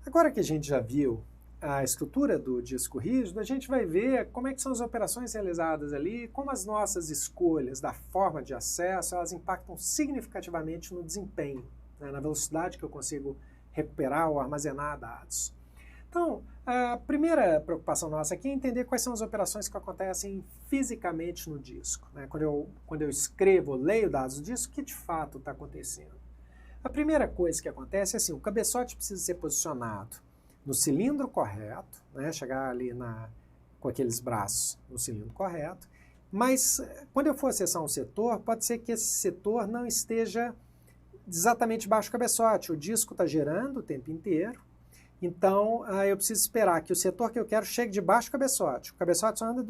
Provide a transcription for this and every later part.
Agora que a gente já viu a estrutura do disco rígido, a gente vai ver como é que são as operações realizadas ali, como as nossas escolhas da forma de acesso, elas impactam significativamente no desempenho, né, na velocidade que eu consigo recuperar ou armazenar dados. Então, a primeira preocupação nossa aqui é entender quais são as operações que acontecem fisicamente no disco, né? Quando eu escrevo, leio dados do disco, o que de fato está acontecendo? A primeira coisa que acontece é assim, o cabeçote precisa ser posicionado no cilindro correto, né, chegar ali com aqueles braços no cilindro correto, mas quando eu for acessar um setor, pode ser que esse setor não esteja exatamente debaixo do cabeçote, o disco está girando o tempo inteiro, então eu preciso esperar que o setor que eu quero chegue debaixo do cabeçote, o cabeçote só anda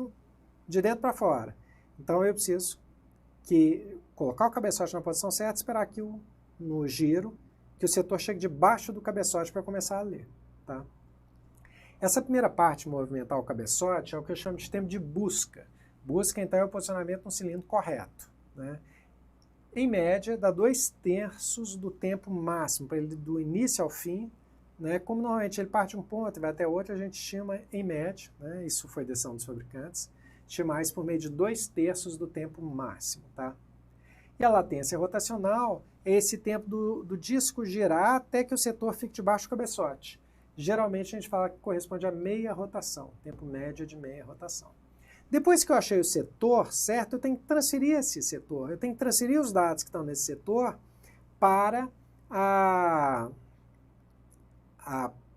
de dentro para fora, então eu preciso colocar o cabeçote na posição certa e esperar que no giro, que o setor chegue debaixo do cabeçote para começar a ler. Tá? Essa primeira parte, movimentar o cabeçote, é o que eu chamo de tempo de busca. Busca, então, é o posicionamento no cilindro correto. Né? Em média, dá 2/3 do tempo máximo, para ele do início ao fim. Né? Como normalmente ele parte de um ponto e vai até outro, a gente estima em média, né? Isso foi decisão dos fabricantes, estimar isso por meio de 2/3 do tempo máximo. Tá? E a latência rotacional é esse tempo do disco girar até que o setor fique debaixo do cabeçote. Geralmente a gente fala que corresponde a meia rotação, tempo médio de meia rotação. Depois que eu achei o setor certo, eu tenho que transferir esse setor, eu tenho que transferir os dados que estão nesse setor para a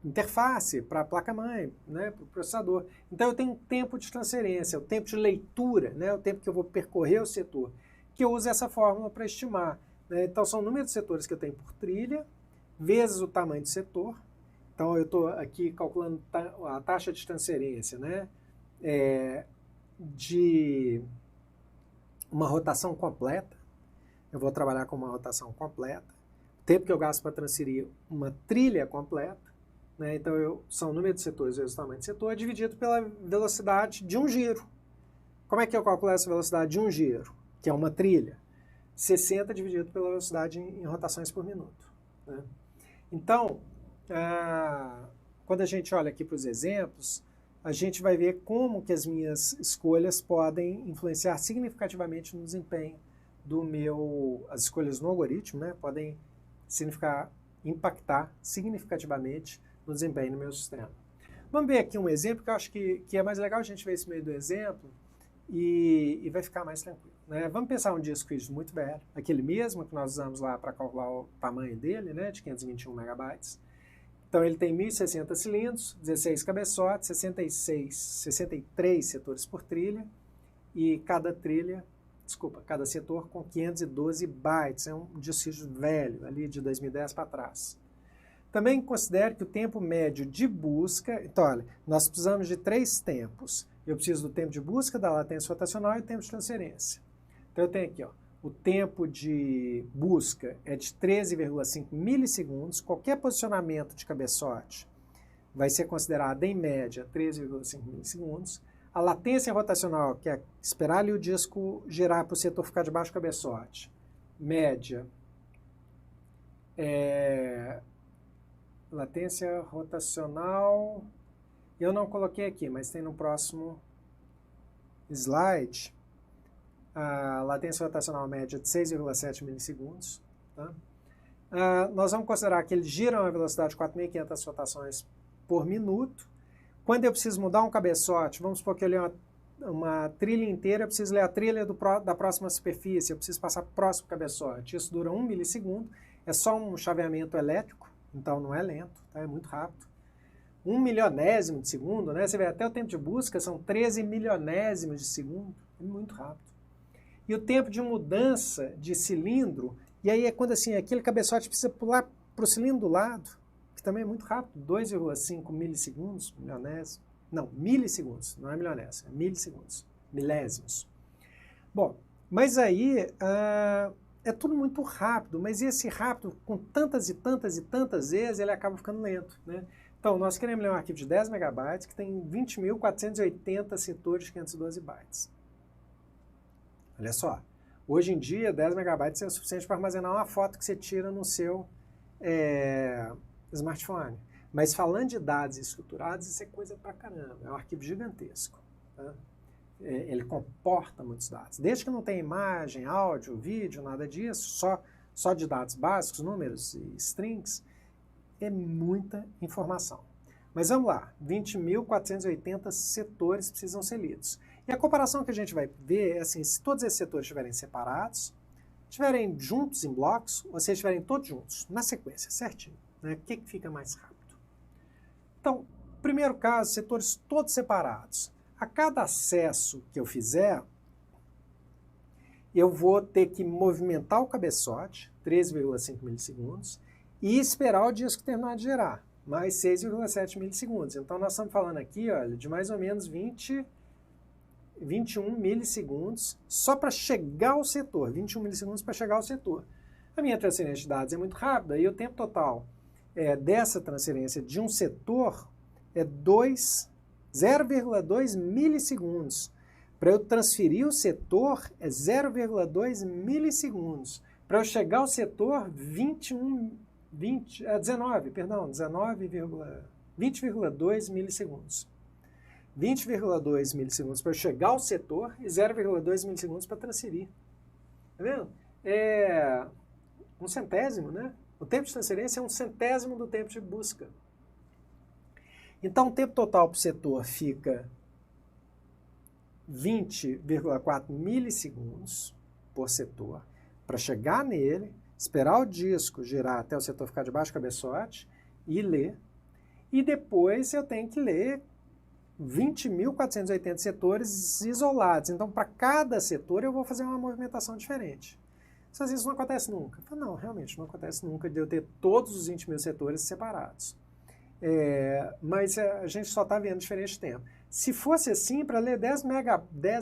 interface, para a placa-mãe, né, para o processador. Então eu tenho um tempo de transferência, o tempo de leitura, né, o tempo que eu vou percorrer o setor, que eu uso essa fórmula para estimar. Né? Então são o número de setores que eu tenho por trilha, vezes o tamanho do setor. Então eu estou aqui calculando a taxa de transferência, né, de uma rotação completa. Eu vou trabalhar com uma rotação completa. O tempo que eu gasto para transferir uma trilha completa. Né? Então são o número de setores vezes o tamanho do setor, dividido pela velocidade de um giro. Como é que eu calculo essa velocidade de um giro? Que é uma trilha, 60 dividido pela velocidade em rotações por minuto. Né? Então, quando a gente olha aqui para os exemplos, a gente vai ver como que as minhas escolhas podem influenciar significativamente no desempenho as escolhas no algoritmo, né, podem impactar significativamente no desempenho do meu sistema. Vamos ver aqui um exemplo que eu acho que é mais legal a gente ver esse meio do exemplo e vai ficar mais tranquilo. Né? Vamos pensar um disco rígido muito velho, aquele mesmo que nós usamos lá para calcular o tamanho dele, né, de 521 megabytes. Então ele tem 1.060 cilindros, 16 cabeçotes, 63 setores por trilha e cada setor com 512 bytes. É um disco rígido velho, ali de 2010 para trás. Também considere que o tempo médio de busca... Então, olha, nós precisamos de 3 tempos. Eu preciso do tempo de busca, da latência rotacional e do tempo de transferência. Então eu tenho aqui, ó, o tempo de busca é de 13,5 milissegundos. Qualquer posicionamento de cabeçote vai ser considerado, em média, 13,5 milissegundos. A latência rotacional, que é esperar ali o disco girar para o setor ficar debaixo do cabeçote, média, latência rotacional, eu não coloquei aqui, mas tem no próximo slide, a latência rotacional média de 6,7 milissegundos. Tá? Nós vamos considerar que eles giram a velocidade de 4.500 rotações por minuto. Quando eu preciso mudar um cabeçote, vamos supor que eu leio uma trilha inteira, eu preciso ler a trilha da próxima superfície, eu preciso passar para o próximo cabeçote. Isso dura 1 milissegundo, é só um chaveamento elétrico, então não é lento, tá? É muito rápido. 1 milionésimo de segundo, né? Você vê até o tempo de busca, são 13 milionésimos de segundo, é muito rápido. E o tempo de mudança de cilindro, e aí é quando assim, aquele cabeçote precisa pular para o cilindro do lado, que também é muito rápido, 2,5 milissegundos, milionésimo. Não, milissegundos, não é milionésimo, é milissegundos, milésimos. Bom, mas aí é tudo muito rápido, mas esse rápido, com tantas e tantas e tantas vezes, ele acaba ficando lento, né? Então, nós queremos ler um arquivo de 10 megabytes que tem 20.480 setores de 512 bytes. Olha só, hoje em dia 10 megabytes é o suficiente para armazenar uma foto que você tira no seu smartphone. Mas falando de dados estruturados, isso é coisa pra caramba, é um arquivo gigantesco. Tá? Ele comporta muitos dados. Desde que não tenha imagem, áudio, vídeo, nada disso, só de dados básicos, números e strings, é muita informação. Mas vamos lá, 20.480 setores precisam ser lidos. E a comparação que a gente vai ver é assim, se todos esses setores estiverem separados, estiverem juntos em blocos, ou se estiverem todos juntos, na sequência, certinho, né? O que fica mais rápido? Então, primeiro caso, setores todos separados. A cada acesso que eu fizer, eu vou ter que movimentar o cabeçote, 13,5 milissegundos, e esperar o disco terminar de gerar, mais 6,7 milissegundos. Então, nós estamos falando aqui, olha, de mais ou menos 21 milissegundos só para chegar ao setor, 21 milissegundos para chegar ao setor. A minha transferência de dados é muito rápida e o tempo total dessa transferência de um setor é 0,2 milissegundos. Para eu transferir o setor é 0,2 milissegundos. Para eu chegar ao setor, 20,2 milissegundos. 20,2 milissegundos para eu chegar ao setor e 0,2 milissegundos para transferir. Tá vendo? É um centésimo, né? O tempo de transferência é um centésimo do tempo de busca. Então, o tempo total para o setor fica 20,4 milissegundos por setor para chegar nele, esperar o disco girar até o setor ficar debaixo do cabeçote e ler. E depois eu tenho que ler 20.480 setores isolados. Então, para cada setor eu vou fazer uma movimentação diferente. Às vezes não acontece nunca. Não, realmente não acontece nunca de eu ter todos os 20 mil setores separados. Mas a gente só está vendo diferente tempo. Se fosse assim, para ler 10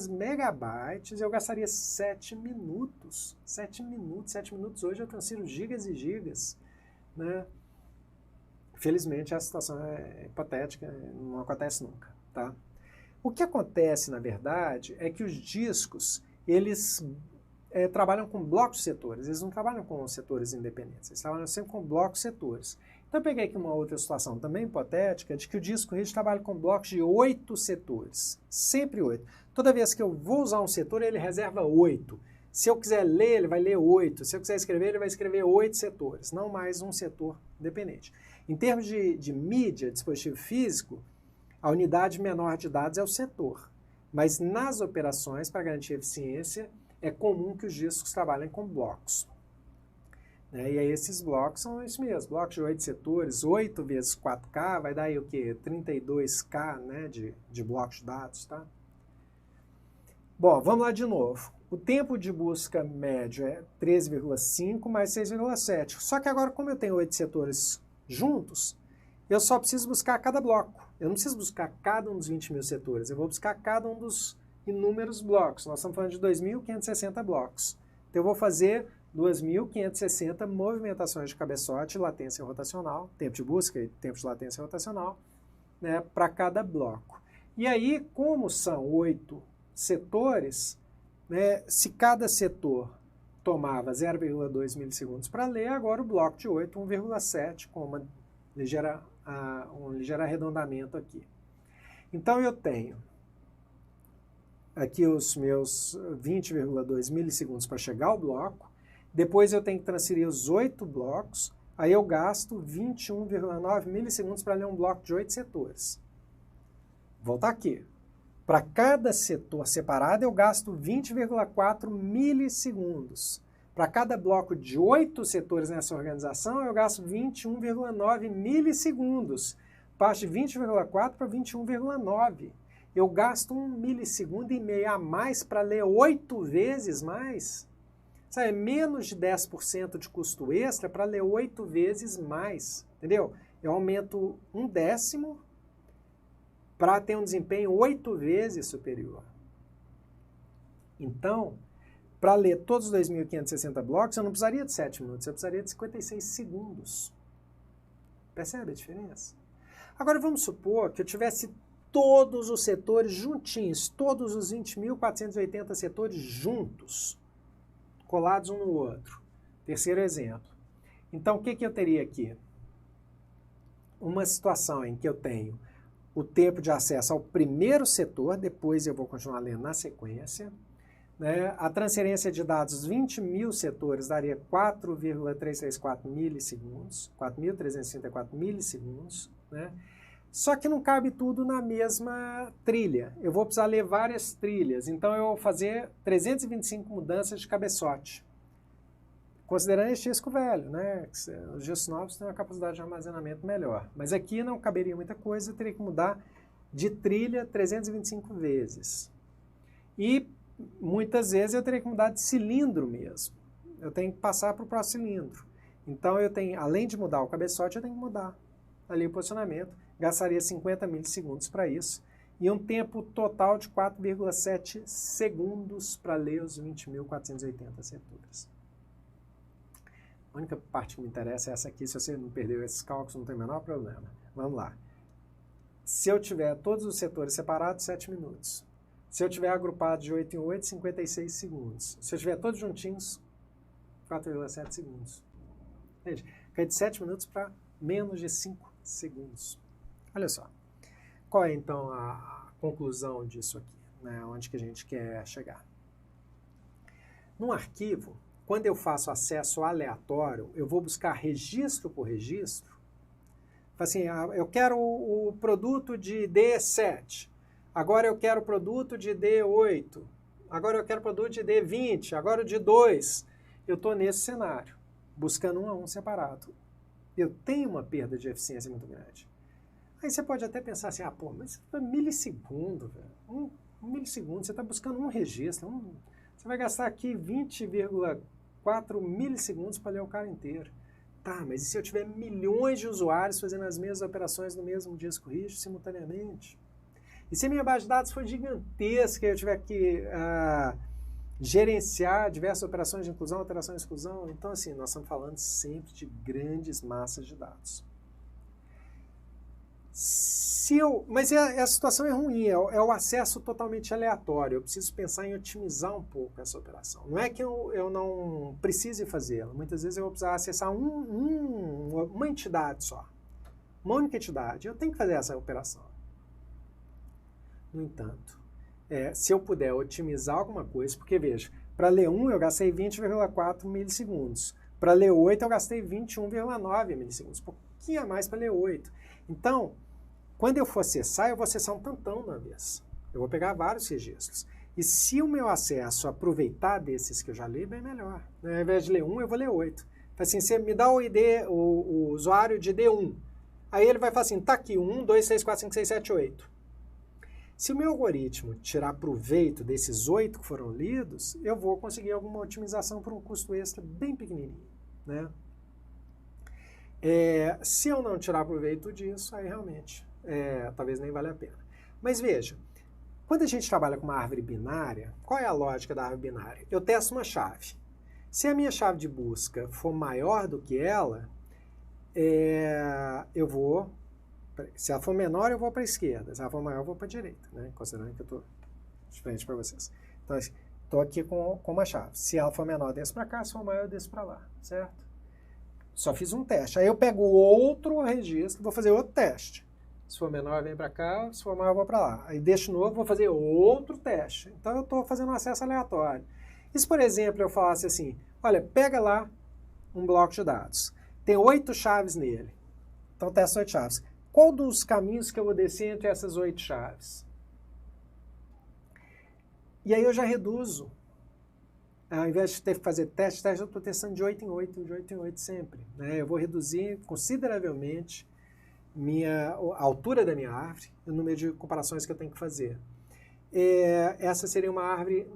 megabytes, eu gastaria 7 minutos. 7 minutos hoje eu transfiro gigas e gigas. Né? Felizmente, a situação é hipotética, não acontece nunca. Tá? O que acontece, na verdade, é que os discos, eles trabalham com blocos de setores, eles não trabalham com setores independentes, eles trabalham sempre com blocos de setores. Então eu peguei aqui uma outra situação também hipotética, de que o disco rígido trabalha com blocos de 8 setores, sempre 8. Toda vez que eu vou usar um setor, ele reserva 8. Se eu quiser ler, ele vai ler 8. Se eu quiser escrever, ele vai escrever 8 setores, não mais um setor independente. Em termos de mídia, dispositivo físico, a unidade menor de dados é o setor. Mas nas operações, para garantir eficiência, é comum que os discos trabalhem com blocos. E aí esses blocos são isso mesmo, blocos de 8 setores, 8 vezes 4K, vai dar aí o quê? 32K, né, de blocos de dados, tá? Bom, vamos lá de novo. O tempo de busca médio é 13,5 mais 6,7. Só que agora, como eu tenho 8 setores juntos, eu só preciso buscar cada bloco. Eu não preciso buscar cada um dos 20 mil setores, eu vou buscar cada um dos inúmeros blocos. Nós estamos falando de 2.560 blocos. Então eu vou fazer 2.560 movimentações de cabeçote, latência rotacional, tempo de busca e tempo de latência rotacional, né, para cada bloco. E aí, como são 8 setores, né, se cada setor tomava 0,2 milissegundos para ler, agora o bloco de 8, 1,7, com um ligeiro arredondamento aqui. Então eu tenho aqui os meus 20,2 milissegundos para chegar ao bloco, depois eu tenho que transferir os 8 blocos, aí eu gasto 21,9 milissegundos para ler um bloco de 8 setores. Voltar aqui. Para cada setor separado eu gasto 20,4 milissegundos. Para cada bloco de 8 setores nessa organização eu gasto 21,9 milissegundos. Passo de 20,4 para 21,9. Eu gasto 1,5 milissegundo a mais para ler 8 vezes mais. Sabe, menos de 10% de custo extra para ler 8 vezes mais. Entendeu? Eu aumento 1/10 para ter um desempenho 8 vezes superior. Então, para ler todos os 2.560 blocos, eu não precisaria de 7 minutos, eu precisaria de 56 segundos. Percebe a diferença? Agora vamos supor que eu tivesse todos os setores juntinhos, todos os 20.480 setores juntos, colados um no outro. Terceiro exemplo. Então, o que eu teria aqui? uma situação em que eu tenho o tempo de acesso ao primeiro setor, depois eu vou continuar lendo na sequência, né? A transferência de dados 20.000 setores daria 4,334 milissegundos, 4.364 milissegundos, né? Só que não cabe tudo na mesma trilha. Eu vou precisar ler várias trilhas, então eu vou fazer 325 mudanças de cabeçote. Considerando este disco velho, né? Os discos novos têm uma capacidade de armazenamento melhor. Mas aqui não caberia muita coisa, eu teria que mudar de trilha 325 vezes. E muitas vezes eu teria que mudar de cilindro mesmo. Eu tenho que passar para o próximo cilindro. Então eu tenho, além de mudar o cabeçote, eu tenho que mudar ali o posicionamento. Gastaria 50 milissegundos para isso. E um tempo total de 4,7 segundos para ler os 20.480 setores. A única parte que me interessa é essa aqui. Se você não perdeu esses cálculos, não tem o menor problema. Vamos lá. Se eu tiver todos os setores separados, 7 minutos. Se eu tiver agrupado de 8 em 8, 56 segundos. Se eu tiver todos juntinhos, 4,7 segundos. Gente, cai de 7 minutos para menos de 5 segundos. Olha só. Qual é, então, a conclusão disso aqui? Né? Onde que a gente quer chegar? Num arquivo, quando eu faço acesso aleatório, eu vou buscar registro por registro. Assim, eu quero o produto de D7, agora eu quero o produto de D8, agora eu quero o produto de D20, agora o de 2. Eu estou nesse cenário, buscando um a um separado. Eu tenho uma perda de eficiência muito grande. Aí você pode até pensar assim, mas é milissegundo, velho. Um milissegundo, você está buscando um registro, você vai gastar aqui 20,4 milissegundos para ler o cara inteiro. Tá, mas e se eu tiver milhões de usuários fazendo as mesmas operações no mesmo disco rígido simultaneamente? E se a minha base de dados for gigantesca e eu tiver que gerenciar diversas operações de inclusão, alteração e exclusão? Então, assim, nós estamos falando sempre de grandes massas de dados. Mas a situação é ruim, é o acesso totalmente aleatório. Eu preciso pensar em otimizar um pouco essa operação. Não é que eu não precise fazê-la. Muitas vezes eu vou precisar acessar uma entidade só. Uma única entidade. Eu tenho que fazer essa operação. No entanto, se eu puder otimizar alguma coisa, porque veja, para ler 1 eu gastei 20,4 milissegundos. Para ler 8 eu gastei 21,9 milissegundos. Um pouquinho a mais para ler 8. Então, quando eu for acessar, eu vou acessar um tantão de uma vez. Eu vou pegar vários registros. E se o meu acesso aproveitar desses que eu já li, bem melhor. Ao invés de ler 1, eu vou ler 8. Assim, você me dá o ID, o usuário de D1. Aí ele vai falar assim, tá aqui, 1, 2, 3, 4, 5, 6, 7, 8. Se o meu algoritmo tirar proveito desses 8 que foram lidos, eu vou conseguir alguma otimização por um custo extra bem pequenininho, né? Se eu não tirar proveito disso, aí realmente talvez nem valha a pena. Mas veja, quando a gente trabalha com uma árvore binária, qual é a lógica da árvore binária? Eu testo uma chave. Se a minha chave de busca for maior do que ela, eu vou... Se ela for menor, eu vou para a esquerda. Se ela for maior, eu vou para a direita, né? Considerando que eu estou de frente para vocês. Então, estou aqui com uma chave. Se ela for menor, eu desço para cá. Se for maior, eu desço para lá, certo? Só fiz um teste. Aí eu pego outro registro, vou fazer outro teste. Se for menor, vem para cá. Se for maior, eu vou para lá. Aí deixo de novo, vou fazer outro teste. Então, eu estou fazendo um acesso aleatório. E se, por exemplo, eu falasse assim, olha, pega lá um bloco de dados. Tem 8 chaves nele. Então, testa 8 chaves. Qual dos caminhos que eu vou descer entre essas 8 chaves? E aí eu já reduzo. Ao invés de ter que fazer teste, eu estou testando de 8 em 8, de 8 em 8 sempre. Né? Eu vou reduzir consideravelmente a altura da minha árvore, o número de comparações que eu tenho que fazer. Essa seria uma árvore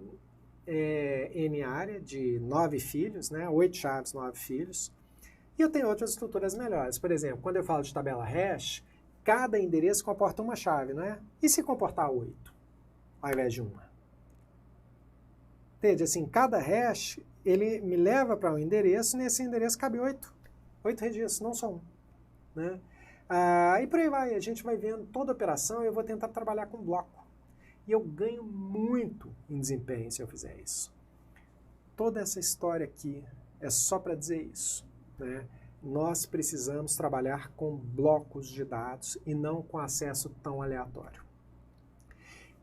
n-área de 9 filhos, né? 8 chaves, 9 filhos. E eu tenho outras estruturas melhores. Por exemplo, quando eu falo de tabela hash, cada endereço comporta uma chave, não é? E se comportar 8, ao invés de uma? Entende? Assim, cada hash, ele me leva para um endereço, e nesse endereço cabe 8 registros, não só um. Né? E por aí vai, a gente vai vendo toda a operação e eu vou tentar trabalhar com bloco. E eu ganho muito em desempenho se eu fizer isso. Toda essa história aqui é só para dizer isso. Né? nós precisamos trabalhar com blocos de dados e não com acesso tão aleatório.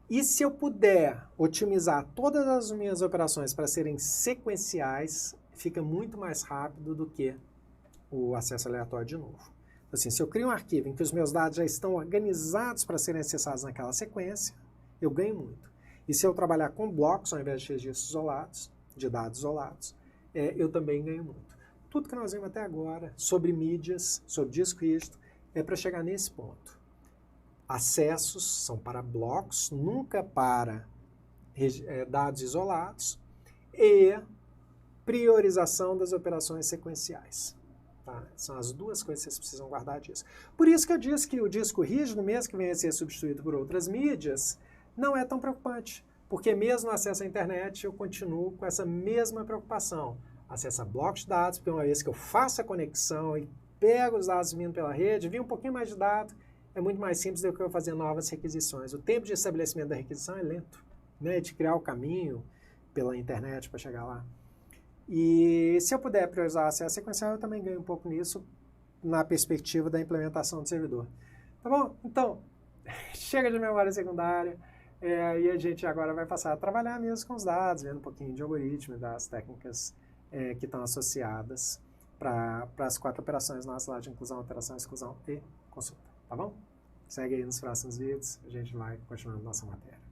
E se eu puder otimizar todas as minhas operações para serem sequenciais, fica muito mais rápido do que o acesso aleatório de novo. Assim, se eu crio um arquivo em que os meus dados já estão organizados para serem acessados naquela sequência, eu ganho muito. E se eu trabalhar com blocos ao invés de registros isolados, de dados isolados, eu também ganho muito. Tudo que nós vimos até agora sobre mídias, sobre disco rígido, é para chegar nesse ponto. Acessos são para blocos, nunca para dados isolados, e priorização das operações sequenciais. Tá? São as duas coisas que vocês precisam guardar disso. Por isso que eu disse que o disco rígido, mesmo que venha a ser substituído por outras mídias, não é tão preocupante, porque mesmo no acesso à internet eu continuo com essa mesma preocupação. Acesso a blocos de dados, porque uma vez que eu faço a conexão e pego os dados vindo pela rede, vi um pouquinho mais de dado, é muito mais simples do que eu fazer novas requisições. O tempo de estabelecimento da requisição é lento, né? De criar o caminho pela internet para chegar lá. E se eu puder priorizar acesso sequencial, eu também ganho um pouco nisso na perspectiva da implementação do servidor. Tá bom? Então, chega de memória secundária e a gente agora vai passar a trabalhar mesmo com os dados, vendo um pouquinho de algoritmo e das técnicas que estão associadas para as 4 operações nossas lá de inclusão, alteração, exclusão e consulta. Tá bom? Segue aí nos próximos vídeos, a gente vai continuando nossa matéria.